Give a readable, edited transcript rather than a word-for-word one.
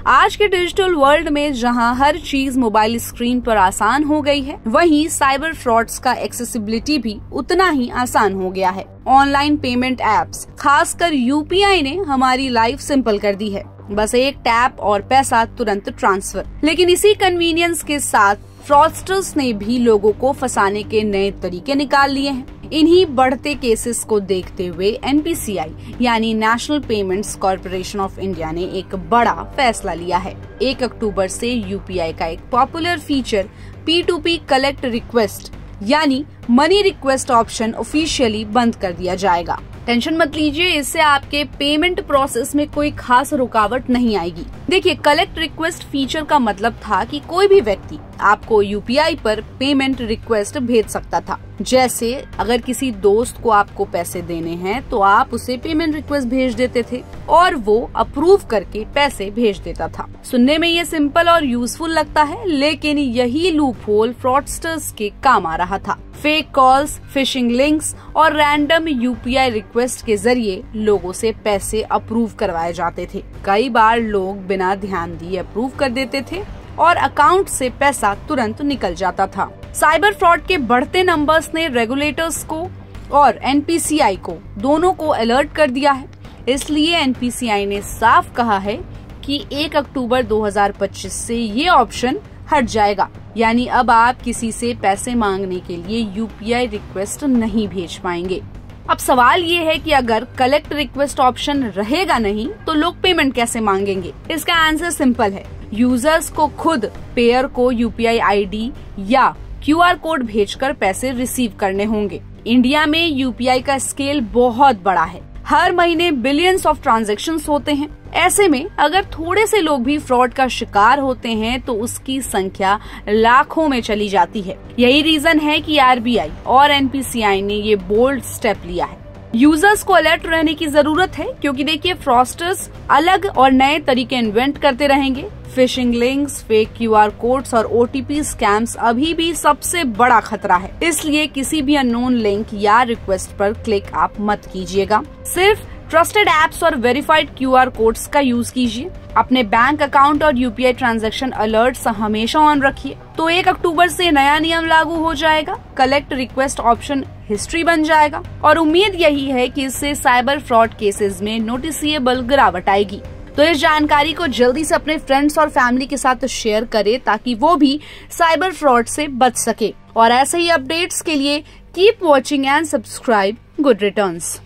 आज के digital world में जहां हर चीज मोबाइल स्क्रीन पर आसान हो गई है, वहीं साइबर फ्रॉड्स का एक्सेसिबिलिटी भी उतना ही आसान हो गया है। ऑनलाइन पेमेंट एप्स, खासकर यूपीआई ने हमारी लाइफ सिंपल कर दी है। बस एक टैप और पैसा तुरंत ट्रांसफर। लेकिन इसी कन्वीनियंस के साथ फ्रॉडस्टर्स ने भी लोगों को फंसाने के नए तरीके निकाल लिए हैं। इन्हीं बढ़ते केसेस को देखते हुए एनपीसीआई यानी national payments corporation of India ने एक बड़ा फैसला लिया है। 1 अक्टूबर से यूपीआई का एक popular feature P2P collect request यानी मनी रिक्वेस्ट ऑप्शन ऑफिशियली बंद कर दिया जाएगा। टेंशन मत लीजिए, इससे आपके पेमेंट प्रोसेस में कोई खास रुकावट नहीं आएगी। देखिए, कलेक्ट रिक्वेस्ट फीचर का मतलब था कि कोई भी व्यक्ति आपको यूपीआई पर पेमेंट रिक्वेस्ट भेज सकता था। जैसे अगर किसी दोस्त को आपको पैसे देने हैं तो आप उसे पेमेंट रिक्वेस्ट भेज देते थे और वो अप्रूव करके पैसे भेज देता था। सुनने में ये सिंपल और यूजफुल लगता है, लेकिन यही लूपहोल फ्रॉडस्टर्स के काम आ रहा था। फेक कॉल्स, फिशिंग लिंक्स और रैंडम यूपीआई रिक्वेस्ट के जरिए लोगों से पैसे अप्रूव करवाए जाते थे। कई बार लोग बिना ध्यान दिए अप्रूव कर देते थे और अकाउंट से पैसा तुरंत निकल जाता था। साइबर फ्रॉड के बढ़ते नंबर्स ने रेगुलेटर्स को और एनपीसीआई को दोनों को अलर्ट कर दिया है। इसलिए एनपीसीआई ने साफ कहा है कि 1 अक्टूबर 2025 से ये ऑप्शन हट जाएगा, यानी अब आप किसी से पैसे मांगने के लिए यूपीआई रिक्वेस्ट नहीं भेज पाएंगे। अब सवाल ये है कि अगर कलेक्ट रिक्वेस्ट ऑप्शन रहेगा नहीं तो लोग पेमेंट कैसे मांगेंगे? इसका आंसर सिंपल है। यूजर्स को खुद पेयर को यूपीआई आईडी या क्यूआर कोड भेजकर पैसे रिसीव करने होंगे। इंडिया में यूपीआई का स्केल बहुत बड़ा है। हर महीने बिलियंस ऑफ ट्रांजैक्शंस होते हैं। ऐसे में अगर थोड़े से लोग भी फ्रॉड का शिकार होते हैं तो उसकी संख्या लाखों में चली जाती है। यही रीजन है कि आरबीआई और एनपीसीआई ने ये बोल्ड स्टेप लिया है। यूजर्स को अलर्ट रहने की जरूरत है, क्योंकि देखिए, फ्रॉडस्टर्स अलग और नए तरीके इन्वेंट करते रहेंगे। Fishing links, fake QR codes और ओटीपी स्कैम्स अभी भी सबसे बड़ा खतरा है। इसलिए किसी भी अननोन लिंक या रिक्वेस्ट पर क्लिक आप मत कीजिएगा। सिर्फ ट्रस्टेड एप्स और वेरीफाइड क्यूआर कोड्स का यूज कीजिए। अपने बैंक अकाउंट और यूपीआई ट्रांजैक्शन अलर्ट्स हमेशा ऑन रखिए। तो 1 अक्टूबर से नया नियम लागू हो जाएगा। कलेक्ट रिक्वेस्ट ऑप्शन हिस्ट्री बन जाएगा और उम्मीद यही है कि इससे साइबर फ्रॉड केसेस में नोटिसिएबल गिरावट आएगी। तो इस जानकारी को जल्दी से अपने फ्रेंड्स और फैमिली के साथ शेयर करें ताकि वो भी साइबर फ्रॉड से बच सके। और ऐसे ही अपडेट्स के लिए keep watching and subscribe good returns.